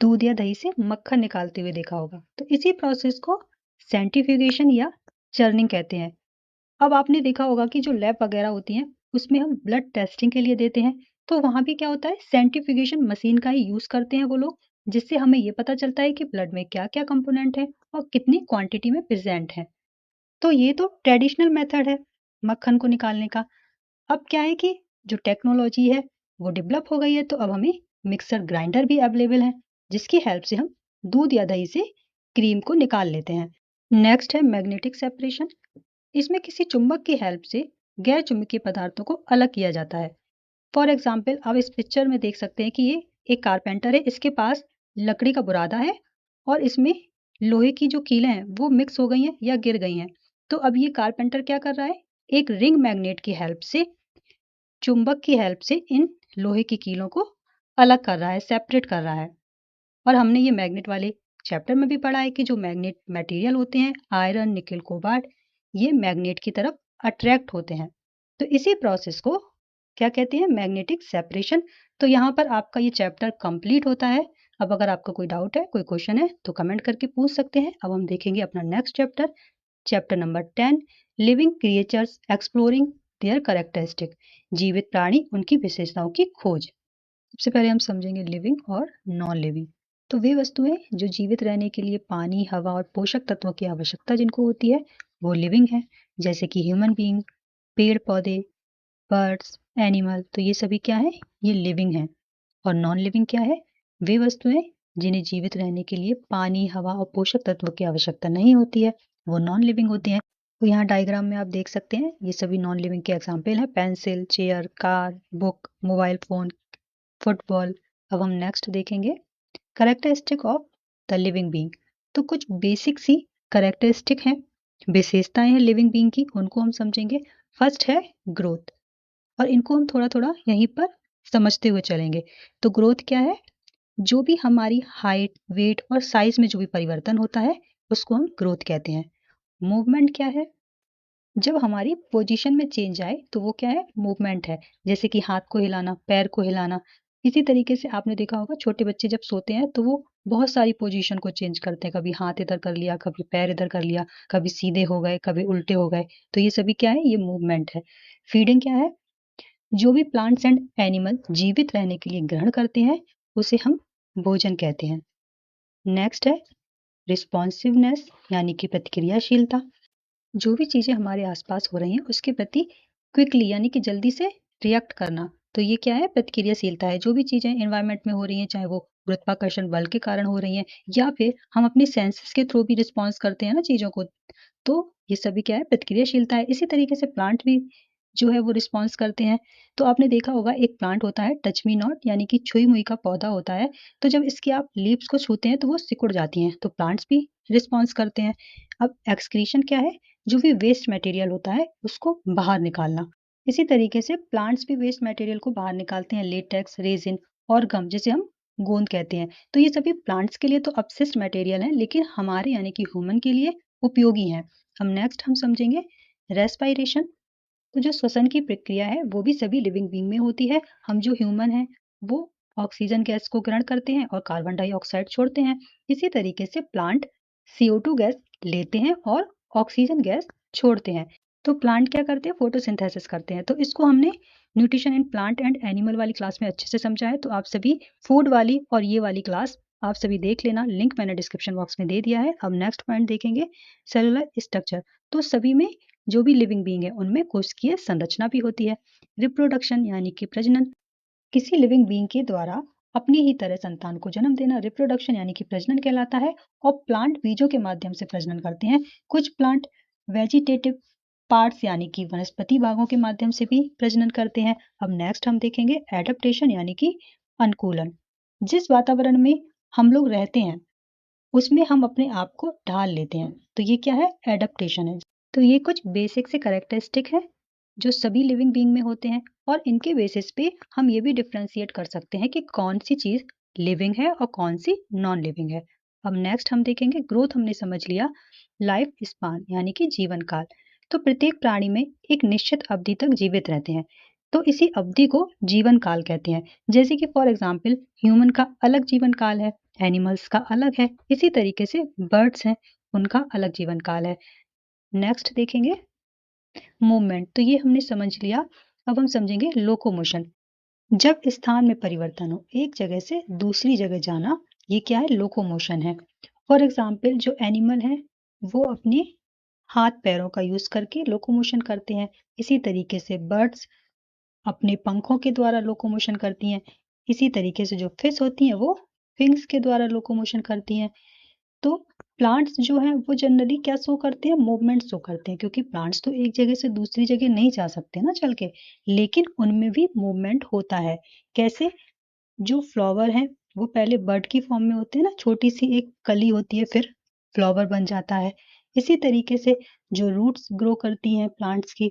दूध या दही से मक्खन निकालते हुए देखा होगा। तो इसी प्रोसेस को सेंट्रीफ्यूगेशन या चर्निंग कहते हैं। अब आपने देखा होगा कि जो लैब वगैरह होती हैं उसमें हम ब्लड टेस्टिंग के लिए देते हैं, तो वहां भी क्या होता है? सेंट्रीफ्यूगेशन मशीन का ही यूज करते हैं वो लोग, जिससे हमें ये पता चलता है कि ब्लड में क्या क्या कंपोनेंट है और कितनी क्वांटिटी में प्रेजेंट है। तो ये तो ट्रेडिशनल मेथड है मक्खन को निकालने का। अब क्या है कि जो टेक्नोलॉजी है वो डेवलप हो गई है, तो अब हमें मिक्सर ग्राइंडर भी अवेलेबल है, जिसकी हेल्प से हम दूध या दही से क्रीम को निकाल लेते हैं। नेक्स्ट है मैग्नेटिक सेपरेशन। इसमें किसी चुंबक की हेल्प से गैर चुंबकीय पदार्थों को अलग किया जाता है। फॉर एग्जाम्पल आप इस पिक्चर में देख सकते हैं कि ये एक कारपेंटर है, इसके पास लकड़ी का बुरादा है और इसमें लोहे की जो कीलें हैं वो मिक्स हो गई हैं या गिर गई हैं। तो अब ये कारपेंटर क्या कर रहा है, एक रिंग मैग्नेट की हेल्प से, चुंबक की हेल्प से इन लोहे की कीलों को अलग कर रहा है, सेपरेट कर रहा है। और हमने ये मैग्नेट वाले चैप्टर में भी पढ़ा है कि जो मैग्नेट मटेरियल होते हैं, आयरन, निकेल, कोबाल्ट, ये मैग्नेट की तरफ अट्रैक्ट होते हैं। तो इसी प्रोसेस को क्या कहते हैं, मैग्नेटिक सेपरेशन। तो यहाँ पर आपका ये चैप्टर कंप्लीट होता है। अब अगर आपका कोई डाउट है, कोई क्वेश्चन है तो कमेंट करके पूछ सकते हैं। अब हम देखेंगे अपना next chapter, chapter number 10, living creatures exploring there characteristic, जीवित प्राणी उनकी विशेषताओं की खोज। सबसे पहले हम समझेंगे लिविंग और नॉन लिविंग। तो वे वस्तुएं जो जीवित रहने के लिए पानी, हवा और पोषक तत्वों की आवश्यकता जिनको होती है वो लिविंग है, जैसे कि ह्यूमन बीइंग, पेड़ पौधे, बर्ड्स, एनिमल। तो ये सभी क्या है, ये लिविंग है। और नॉन लिविंग क्या है, वे वस्तुएं जिन्हें जीवित रहने के लिए पानी, हवा और पोषक तत्वों की आवश्यकता नहीं होती है, वो नॉन लिविंग होती हैं। तो यहाँ डायग्राम में आप देख सकते हैं ये सभी नॉन लिविंग के एग्जाम्पल हैं, pencil, chair, car, book, mobile phone, football. अब हम नेक्स्ट देखेंगे characteristic of the living being. तो कुछ बेसिक सी करेक्टरिस्टिक हैं, विशेषताएं हैं लिविंग बीइंग की, उनको हम समझेंगे। फर्स्ट है ग्रोथ, और इनको हम थोड़ा थोड़ा यहीं पर समझते हुए चलेंगे। तो ग्रोथ क्या है, जो भी हमारी हाइट, वेट और साइज में जो भी परिवर्तन होता है उसको हम ग्रोथ कहते हैं। मूवमेंट क्या है, जब हमारी पोजीशन में चेंज आए तो वो क्या है, मूवमेंट है। जैसे कि हाथ को हिलाना, पैर को हिलाना। इसी तरीके से आपने देखा होगा छोटे बच्चे जब सोते हैं तो वो बहुत सारी पोजीशन को चेंज करते हैं, कभी हाथ इधर कर लिया, कभी पैर इधर कर लिया, कभी सीधे हो गए, कभी उल्टे हो गए। तो ये सभी क्या है, ये मूवमेंट है। फीडिंग क्या है, जो भी प्लांट्स एंड एनिमल जीवित रहने के लिए ग्रहण करते हैं उसे हम भोजन कहते हैं। नेक्स्ट है रिस्पॉन्सिवनेस, यानी कि प्रतिक्रियाशीलता। जो भी चीजें हमारे आसपास हो रही हैं उसके प्रति क्विकली यानी कि जल्दी से रिएक्ट करना, तो ये क्या है, प्रतिक्रियाशीलता है। जो भी चीजें एनवायरनमेंट में हो रही हैं, चाहे वो गुरुत्वाकर्षण बल के कारण हो रही हैं या फिर हम अपनी सेंसेस के थ्रू भी रिस्पॉन्स करते हैं ना चीजों को, तो ये सभी क्या है, प्रतिक्रियाशीलता है। इसी तरीके से प्लांट भी जो है वो रिस्पॉन्स करते हैं। तो आपने देखा होगा एक प्लांट होता है टच मी नॉट, यानी कि छुई मुई का पौधा होता है। तो जब इसकी आप लीव्स को छूते हैं तो वो सिकुड़ जाती हैं, तो प्लांट्स भी रिस्पॉन्स करते हैं। अब एक्सक्रीशन क्या है, जो भी वेस्ट मटेरियल होता है उसको बाहर निकालना। इसी तरीके से प्लांट्स भी वेस्ट मटेरियल को बाहर निकालते हैं, लेटेक्स, रेजिन और गम, जिसे हम गोंद कहते हैं। तो ये सभी प्लांट्स के लिए तो अपशिष्ट मटेरियल है, लेकिन हमारे यानी कि ह्यूमन के लिए उपयोगी हैं। हम नेक्स्ट हम समझेंगे रेस्पायरेशन। तो जो श्वसन की प्रक्रिया है वो भी सभी लिविंग बीइंग में होती है। हम जो ह्यूमन हैं वो ऑक्सीजन गैस को ग्रहण करते हैं और कार्बन डाइऑक्साइड छोड़ते हैं। इसी तरीके से प्लांट CO2 गैस लेते हैं और ऑक्सीजन गैस छोड़ते हैं। तो प्लांट क्या करते हैं, फोटोसिंथेसिस करते हैं। तो इसको हमने nutrition in plant and animal वाली क्लास में अच्छे से समझा है। तो आप सभी फूड वाली और ये वाली क्लास आप सभी देख लेना, लिंक मैंने डिस्क्रिप्शन बॉक्स में दे दिया है। अब नेक्स्ट पॉइंट देखेंगे सेलुलर स्ट्रक्चर। तो सभी में जो भी लिविंग बीइंग है उनमें कोशिकीय संरचना भी होती है। रिप्रोडक्शन यानी कि प्रजनन, किसी लिविंग बीइंग के द्वारा अपनी ही तरह संतान को जन्म देना रिप्रोडक्शन यानी कि प्रजनन कहलाता है। और प्लांट बीजों के माध्यम से प्रजनन करते हैं। कुछ प्लांट वेजिटेटिव पार्ट्स यानी कि वनस्पति भागों के माध्यम से भी प्रजनन करते हैं। अब नेक्स्ट हम देखेंगे एडेप्टेशन यानी कि अनुकूलन। जिस वातावरण में हम लोग रहते हैं उसमें हम अपने आप को ढाल लेते हैं, तो ये क्या है, एडेप्टेशन है। तो ये कुछ बेसिक से कैरेक्टरिस्टिक है जो सभी लिविंग बीइंग में होते हैं, और इनके बेसिस पे हम ये भी डिफ्रेंशिएट कर सकते हैं कि कौन सी चीज लिविंग है और कौन सी नॉन लिविंग है। अब नेक्स्ट हम देखेंगे ग्रोथ, हमने समझ लिया। लाइफ स्पान यानी कि जीवन काल। तो प्रत्येक प्राणी में एक निश्चित अवधि तक जीवित रहते हैं, तो इसी अवधि को जीवन काल कहते हैं। जैसे कि फॉर एग्जाम्पल ह्यूमन का अलग जीवन काल है, एनिमल्स का अलग है, इसी तरीके से बर्ड्स हैं, उनका अलग जीवन काल है। नेक्स्ट देखेंगे मूवमेंट, तो ये हमने समझ लिया। अब हम समझेंगे लोकोमोशन। जब स्थान में परिवर्तन हो, एक जगह से दूसरी जगह जाना, ये क्या है, लोकोमोशन है। फॉर एग्जाम्पल जो एनिमल है वो अपने हाथ पैरों का यूज करके लोकोमोशन करते हैं। इसी तरीके से बर्ड्स अपने पंखों के द्वारा लोकोमोशन करती हैं। इसी तरीके से जो फिश होती हैं वो विंग्स के द्वारा लोकोमोशन करती हैं। तो प्लांट्स जो हैं वो जनरली क्या शो करते हैं, मूवमेंट शो करते हैं, क्योंकि प्लांट्स तो एक जगह से दूसरी जगह नहीं जा सकते ना चल के, लेकिन उनमें भी मूवमेंट होता है। कैसे? जो फ्लावर हैं वो पहले बड की फॉर्म में होते हैं ना, छोटी सी एक कली होती है, फिर फ्लावर बन जाता है। इसी तरीके से जो रूट्स ग्रो करती हैं प्लांट्स की,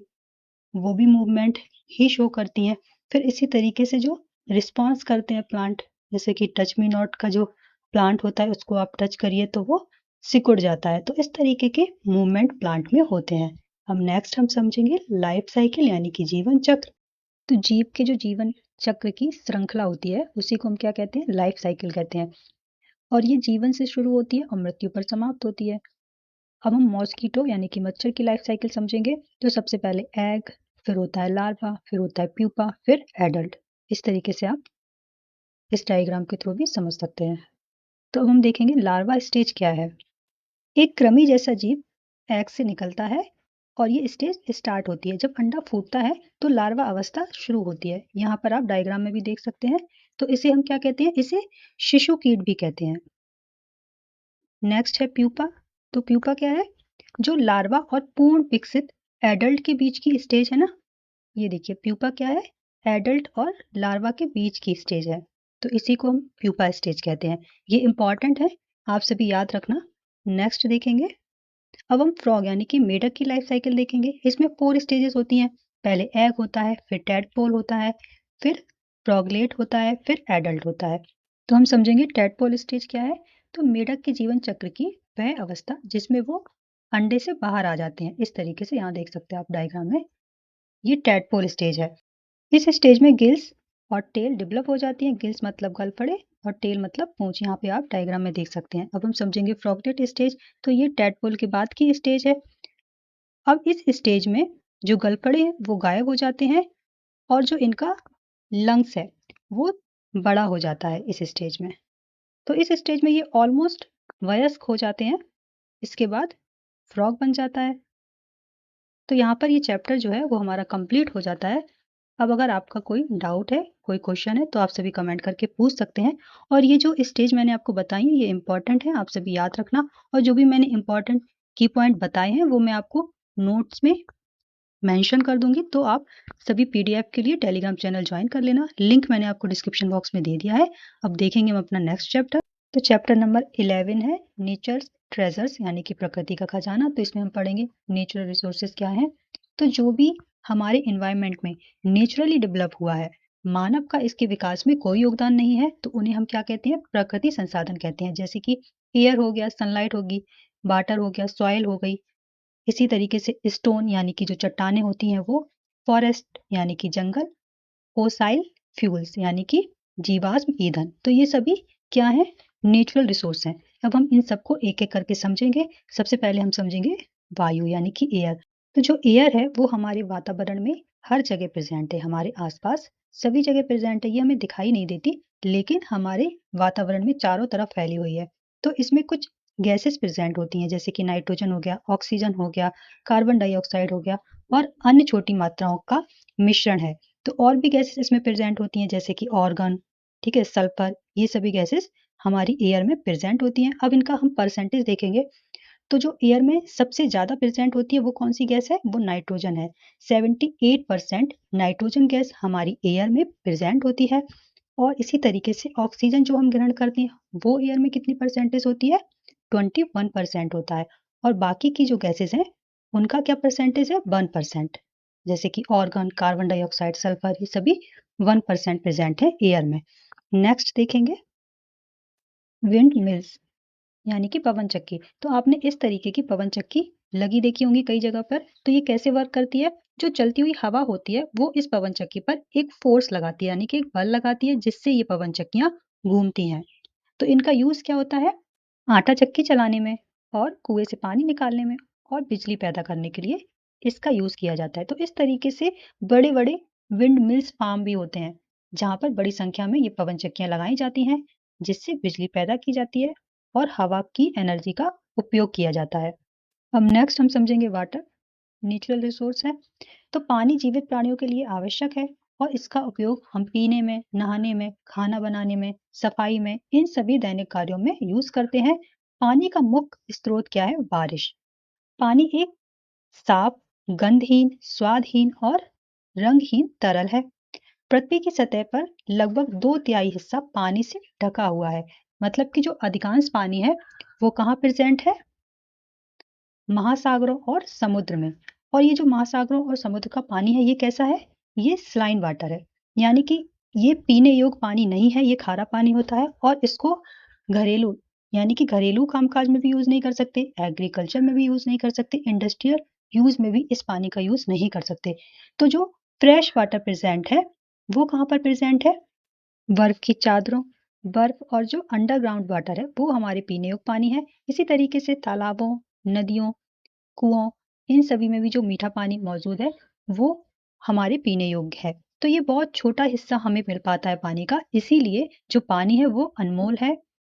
वो भी मूवमेंट ही शो करती हैं। फिर इसी तरीके से जो रिस्पॉन्स करते हैं प्लांट, जैसे कि टच मी नॉट का जो प्लांट होता है उसको आप टच करिए तो वो सिकुड़ जाता है। तो इस तरीके के मूवमेंट प्लांट में होते हैं। अब नेक्स्ट हम समझेंगे लाइफ साइकिल यानी कि जीवन चक्र। तो जीव के जो जीवन चक्र की श्रृंखला होती है उसी को हम क्या कहते हैं, लाइफ साइकिल कहते हैं। और ये जीवन से शुरू होती है और मृत्यु पर समाप्त होती है। अब हम मॉस्किटो यानी कि मच्छर की लाइफ साइकिल समझेंगे। तो सबसे पहले एग, फिर होता है लार्वा, फिर होता है प्यूपा, फिर एडल्ट। इस तरीके से आप इस डायग्राम के थ्रू भी समझ सकते हैं। तो अब हम देखेंगे लार्वा स्टेज क्या है। एक कृमि जैसा जीव एग से निकलता है और ये स्टेज स्टार्ट होती है जब अंडा फूटता है, तो लार्वा अवस्था शुरू होती है। यहाँ पर आप डायग्राम में भी देख सकते हैं। तो इसे हम क्या कहते हैं, इसे शिशु कीट भी कहते हैं। नेक्स्ट है प्यूपा। तो प्यूपा क्या है, जो लार्वा और पूर्ण विकसित एडल्ट के बीच की स्टेज है ना। ये देखिए प्यूपा क्या है, एडल्ट और लार्वा के बीच की स्टेज है, तो इसी को हम प्यूपा स्टेज कहते हैं। ये इंपॉर्टेंट है, आप सभी याद रखना। नेक्स्ट देखेंगे, अब हम फ्रॉग यानी कि मेढक की लाइफ साइकिल देखेंगे। इसमें 4 स्टेजेस होती हैं। पहले एग होता है, फिर टैडपोल होता है, फिर फ्रॉगलेट होता है, फिर एडल्ट होता है। तो हम समझेंगे टैडपोल स्टेज क्या है। तो मेढक के जीवन चक्र की वह अवस्था जिसमें वो अंडे से बाहर आ जाते हैं। इस तरीके से यहाँ देख सकते हैं आप डायग्राम में, ये टैडपोल स्टेज है। इस स्टेज में गिल्स और टेल डेवलप हो जाती है। गिल्स मतलब गलफड़े और टेल मतलब पूंछ, यहाँ पे आप डायग्राम में देख सकते हैं। अब हम समझेंगे फ्रॉगलेट स्टेज। तो ये टैडपोल के बाद की स्टेज है। अब इस स्टेज में जो गलफड़े हैं वो गायब हो जाते हैं और जो इनका लंग्स है वो बड़ा हो जाता है इस स्टेज में। तो इस स्टेज में ये ऑलमोस्ट वयस्क हो जाते हैं। इसके बाद फ्रॉग बन जाता है। तो यहाँ पर ये चैप्टर जो है वो हमारा कंप्लीट हो जाता है। अब अगर आपका कोई डाउट है, कोई क्वेश्चन है, तो आप सभी कमेंट करके पूछ सकते हैं। और ये जो स्टेज मैंने आपको बताई है ये इंपॉर्टेंट है, आप सभी याद रखना। और जो भी मैंने इंपॉर्टेंट की पॉइंट बताए हैं वो मैं आपको नोट्स में मेंशन कर दूंगी। तो आप सभी पीडीएफ के लिए टेलीग्राम चैनल ज्वाइन कर लेना, लिंक मैंने आपको डिस्क्रिप्शन बॉक्स में दे दिया है। अब देखेंगे हम अपना नेक्स्ट चैप्टर। तो चैप्टर नंबर 11 है नेचर्स ट्रेजर्स यानी कि प्रकृति का खजाना। तो इसमें हम पढ़ेंगे नेचुरल रिसोर्सेज क्या है। तो जो भी हमारे इन्वायरमेंट में नेचुरली डेवलप हुआ है, मानव का इसके विकास में कोई योगदान नहीं है, तो उन्हें हम क्या कहते हैं, प्रकृति संसाधन कहते हैं। जैसे कि एयर हो गया, सनलाइट होगी, वाटर हो गया, सॉइल हो गई। इसी तरीके से स्टोन यानी कि जो चट्टानें होती हैं वो, फॉरेस्ट यानी कि जंगल, फोसाइल फ्यूल्स यानी कि जीवाश्म ईंधन। तो ये सभी क्या है, नेचुरल रिसोर्स हैं। अब हम इन सबको एक एक करके समझेंगे। सबसे पहले हम समझेंगे वायु यानी कि एयर। तो जो एयर है वो हमारे वातावरण में हर जगह प्रेजेंट है, हमारे आसपास सभी जगह प्रेजेंट है। ये हमें दिखाई नहीं देती, लेकिन हमारे वातावरण में चारों तरफ फैली हुई है। तो इसमें कुछ गैसेस प्रेजेंट होती हैं, जैसे कि नाइट्रोजन हो गया, ऑक्सीजन हो गया, कार्बन डाइऑक्साइड हो गया, और अन्य छोटी मात्राओं का मिश्रण है। तो और भी गैसेस इसमें प्रेजेंट होती हैं, जैसे कि ऑर्गन, ठीक है, सल्फर, ये सभी गैसेस हमारी एयर में प्रेजेंट होती हैं। अब इनका हम परसेंटेज देखेंगे। तो जो एयर में सबसे ज़्यादा प्रेजेंट होती है वो कौन सी गैस है, वो नाइट्रोजन है। 78% नाइट्रोजन गैस हमारी एयर में प्रेजेंट होती है। और इसी तरीके से ऑक्सीजन जो हम ग्रहण करते हैं वो एयर में कितनी परसेंटेज होती है, 21% होता है। और बाकी की जो गैसेस हैं उनका क्या परसेंटेज है, 1%। जैसे कि ऑर्गन, कार्बन डाइऑक्साइड, सल्फर, ये सभी 1% प्रेजेंट है एयर में। नेक्स्ट देखेंगे विंड मिल्स यानी कि पवन चक्की। तो आपने इस तरीके की पवन चक्की लगी देखी होंगी कई जगह पर। तो ये कैसे वर्क करती है, जो चलती हुई हवा होती है वो इस पवन चक्की पर एक फोर्स लगाती है, यानी कि एक बल लगाती है, जिससे ये पवन चक्कियां घूमती हैं। तो इनका यूज क्या होता है, आटा चक्की चलाने में, और कुएं से पानी निकालने में, और बिजली पैदा करने के लिए इसका यूज किया जाता है। तो इस तरीके से बड़े बड़े विंड मिल्स फार्म भी होते हैं, जहाँ पर बड़ी संख्या में ये पवन चक्कियां लगाई जाती हैं, जिससे बिजली पैदा की जाती है और हवा की एनर्जी का उपयोग किया जाता है। अब नेक्स्ट हम समझेंगे वाटर, नेचुरल रिसोर्स है। तो पानी जीवित प्राणियों के लिए आवश्यक है और इसका उपयोग हम पीने में, नहाने में, खाना बनाने में, सफाई में, इन सभी दैनिक कार्यों में यूज करते हैं। पानी का मुख्य स्रोत क्या है? बारिश। पानी एक साफ, गंधहीन, स्वादहीन और रंगहीन तरल है। पृथ्वी की सतह पर लगभग 2/3 हिस्सा पानी से ढका हुआ है। मतलब कि जो अधिकांश पानी है वो कहाँ प्रेजेंट है? महासागरों और समुद्र में। और ये जो महासागरों और समुद्र का पानी है ये कैसा है? ये सलाइन वाटर है, यानी कि ये पीने योग्य पानी नहीं है, ये खारा पानी होता है और इसको घरेलू यानी कि घरेलू कामकाज में भी यूज नहीं कर सकते, एग्रीकल्चर में भी यूज नहीं कर सकते, इंडस्ट्रियल यूज में भी इस पानी का यूज नहीं कर सकते। तो जो फ्रेश वाटर प्रेजेंट है वो कहाँ पर प्रेजेंट है? बर्फ की चादरों, बर्फ और जो अंडरग्राउंड वाटर है वो हमारे पीने योग्य पानी है। इसी तरीके से तालाबों, नदियों, कुओं, इन सभी में भी जो मीठा पानी मौजूद है वो हमारे पीने योग्य है। तो ये बहुत छोटा हिस्सा हमें मिल पाता है पानी का, इसीलिए जो पानी है वो अनमोल है।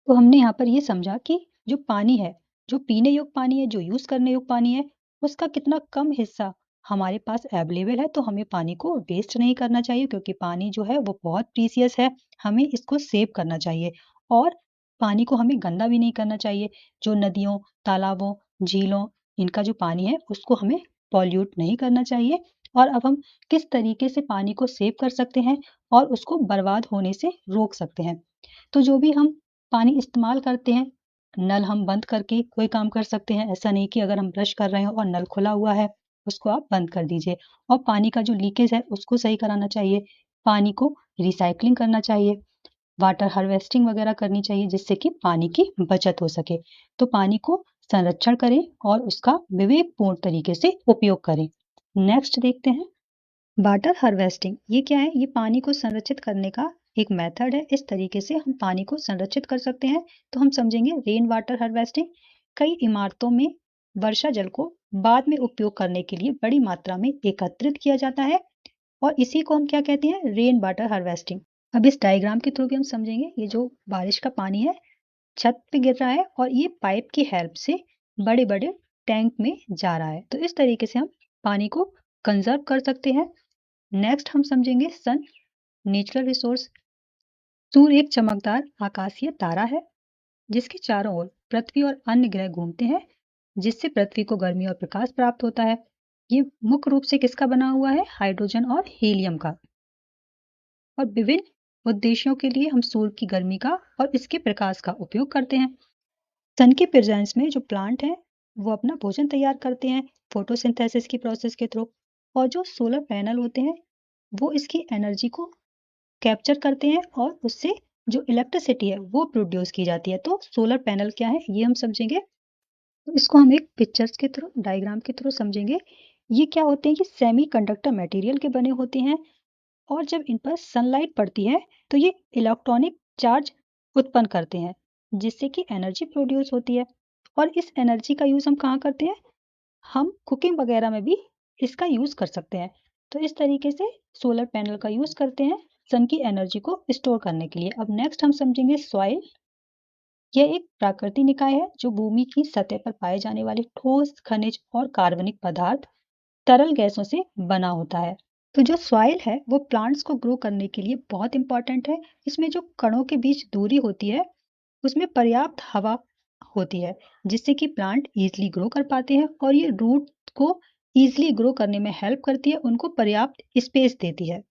तो हमने यहाँ पर ये समझा कि जो पानी है, जो पीने योग्य पानी है, जो यूज करने योग्य पानी है, उसका कितना कम हिस्सा हमारे पास अवेलेबल है। तो हमें पानी को वेस्ट नहीं करना चाहिए, क्योंकि पानी जो है वो बहुत प्रीसियस है, हमें इसको सेव करना चाहिए। और पानी को हमें गंदा भी नहीं करना चाहिए। जो नदियों, तालाबों, झीलों, इनका जो पानी है उसको हमें पॉल्यूट नहीं करना चाहिए। और अब हम किस तरीके से पानी को सेव कर सकते हैं और उसको बर्बाद होने से रोक सकते हैं। तो जो भी हम पानी इस्तेमाल करते हैं, नल हम बंद करके कोई काम कर सकते हैं। ऐसा नहीं कि अगर हम ब्रश कर रहे हो और नल खुला हुआ है उसको आप बंद कर दीजिए। और पानी का जो लीकेज है उसको सही कराना चाहिए। पानी को रिसाइकलिंग करना चाहिए, वाटर हार्वेस्टिंग वगैरह करनी चाहिए, जिससे कि पानी की बचत हो सके। तो पानी को संरक्षण करें और उसका विवेकपूर्ण तरीके से उपयोग करें। नेक्स्ट देखते हैं वाटर हार्वेस्टिंग। ये क्या है? ये पानी को संरक्षित करने का एक मेथड है। इस तरीके से हम पानी को संरक्षित कर सकते हैं। तो हम समझेंगे रेन वाटर हार्वेस्टिंग। कई इमारतों में वर्षा जल को बाद में उपयोग करने के लिए बड़ी मात्रा में एकत्रित किया जाता है और इसी को हम क्या कहते हैं? Rain water harvesting. अब इस डायग्राम के थ्रू भी हम समझेंगे। ये जो बारिश का पानी है छत पे गिर रहा है और ये पाइप की हेल्प से बड़े बड़े टैंक में जा रहा है। तो इस तरीके से हम पानी को कंजर्व कर सकते हैं। नेक्स्ट हम समझेंगे सन, नेचुरल रिसोर्स। सूर्य एक चमकदार आकाशीय तारा है जिसके चारों ओर पृथ्वी और अन्य ग्रह घूमते हैं, जिससे पृथ्वी को गर्मी और प्रकाश प्राप्त होता है। ये मुख्य रूप से किसका बना हुआ है? हाइड्रोजन और हीलियम का। और विभिन्न उद्देश्यों के लिए हम सूर्य की गर्मी का और इसके प्रकाश का उपयोग करते हैं। सन के प्रेजेंस में जो प्लांट हैं वो अपना भोजन तैयार करते हैं फोटोसिंथेसिस की प्रोसेस के थ्रू। और जो सोलर पैनल होते हैं वो इसकी एनर्जी को कैप्चर करते हैं और उससे जो इलेक्ट्रिसिटी है वो प्रोड्यूस की जाती है। तो सोलर पैनल क्या है ये हम समझेंगे। तो इसको हम एक पिक्चर्स के थ्रू, डायग्राम के थ्रू समझेंगे। ये क्या होते हैं? ये सेमी कंडक्टर मटेरियल के बने होते हैं और जब इन पर सनलाइट पड़ती है तो ये इलेक्ट्रॉनिक चार्ज उत्पन्न करते हैं, जिससे कि एनर्जी प्रोड्यूस होती है। और इस एनर्जी का यूज हम कहाँ करते हैं? हम कुकिंग वगैरह में भी इसका यूज कर सकते हैं। तो इस तरीके से सोलर पैनल का यूज करते हैं सन की एनर्जी को स्टोर करने के लिए। अब नेक्स्ट हम समझेंगे सॉइल। यह एक प्राकृतिक निकाय है जो भूमि की सतह पर पाए जाने वाले ठोस, खनिज और कार्बनिक पदार्थ, तरल गैसों से बना होता है। तो जो सॉइल है वो प्लांट्स को ग्रो करने के लिए बहुत इंपॉर्टेंट है। इसमें जो कणों के बीच दूरी होती है उसमें पर्याप्त हवा होती है, जिससे कि प्लांट इजीली ग्रो कर पाते हैं और ये रूट को इजीली ग्रो करने में हेल्प करती है, उनको पर्याप्त स्पेस देती है।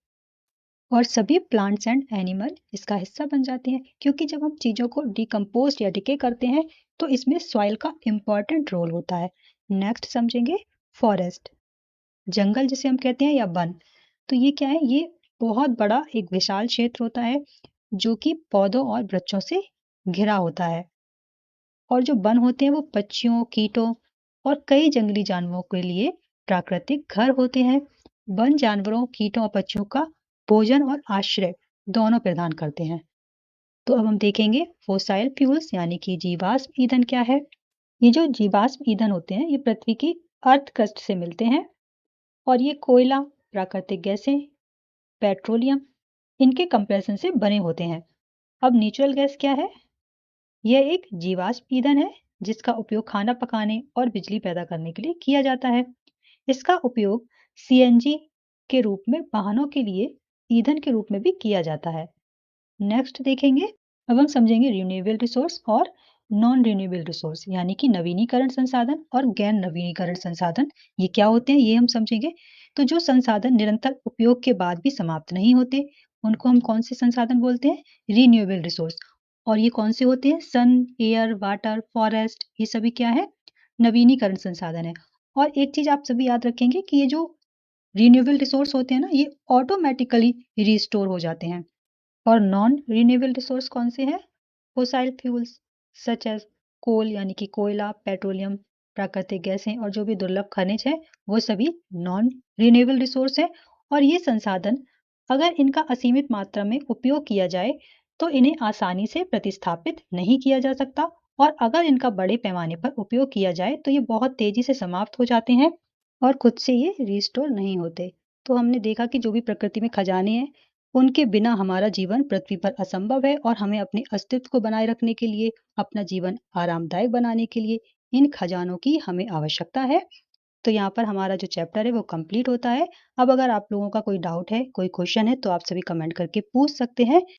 और सभी प्लांट्स एंड एनिमल इसका हिस्सा बन जाते हैं, क्योंकि जब हम चीजों को डिकम्पोज या डिके करते हैं तो इसमें सॉइल का इंपॉर्टेंट रोल होता है। नेक्स्ट समझेंगे फॉरेस्ट, जंगल जिसे हम कहते हैं या वन। तो ये क्या है? ये बहुत बड़ा एक विशाल क्षेत्र होता है जो कि पौधों और वृक्षों से घिरा होता है। और जो वन होते हैं वो पक्षियों, कीटों और कई जंगली जानवरों के लिए प्राकृतिक घर होते हैं। वन जानवरों, कीटों और पक्षियों का भोजन और आश्रय दोनों प्रदान करते हैं। तो अब हम देखेंगे फोसाइल फ्यूल्स यानी कि जीवाश्म ईंधन क्या है। ये जो जीवाश्म ईंधन होते हैं ये पृथ्वी की अर्थ क्रस्ट से मिलते हैं और ये कोयला, प्राकृतिक गैसें, पेट्रोलियम, इनके कंप्रेशन से बने होते हैं। अब नेचुरल गैस क्या है? यह एक जीवाश्म ईंधन है जिसका उपयोग खाना पकाने और बिजली पैदा करने के लिए किया जाता है। इसका उपयोग सीएनजी के रूप में वाहनों के लिए ईंधन के रूप में भी किया जाता है। नेक्स्ट देखेंगे, अब हम समझेंगे रिन्यूएबल रिसोर्स और नॉन रिन्यूएबल रिसोर्स यानी कि नवीनीकरण संसाधन और गैर नवीनीकरण संसाधन, ये क्या होते हैं ये हम समझेंगे। तो जो संसाधन निरंतर उपयोग के बाद भी समाप्त नहीं होते, उनको हम कौन से संसाधन बोलते हैं? Renewable resource. और ये कौन से होते हैं? सन, एयर, वाटर, फॉरेस्ट, ये सभी क्या है? नवीनीकरण संसाधन है। और एक चीज आप सभी याद रखेंगे कि ये जो रिन्यूएबल रिसोर्स होते हैं ना, ये ऑटोमेटिकली रिस्टोर हो जाते हैं। और नॉन रिन्यूएबल रिसोर्स कौन से हैं? Fossil fuels such as coal यानी कि कोयला, पेट्रोलियम, प्राकृतिक गैसें और जो भी दुर्लभ खनिज है, वो सभी नॉन रिन्यूएबल रिसोर्स है। और ये संसाधन अगर इनका असीमित मात्रा में उपयोग किया जाए तो इन्हें आसानी से प्रतिस्थापित नहीं किया जा सकता, और अगर इनका बड़े पैमाने पर उपयोग किया जाए तो ये बहुत तेजी से समाप्त हो जाते हैं और खुद से ये रिस्टोर नहीं होते। तो हमने देखा कि जो भी प्रकृति में खजाने हैं, उनके बिना हमारा जीवन पृथ्वी पर असंभव है, और हमें अपने अस्तित्व को बनाए रखने के लिए, अपना जीवन आरामदायक बनाने के लिए इन खजानों की हमें आवश्यकता है। तो यहाँ पर हमारा जो चैप्टर है वो कंप्लीट होता है। अब अगर आप लोगों का कोई डाउट है, कोई क्वेश्चन है, तो आप सभी कमेंट करके पूछ सकते हैं।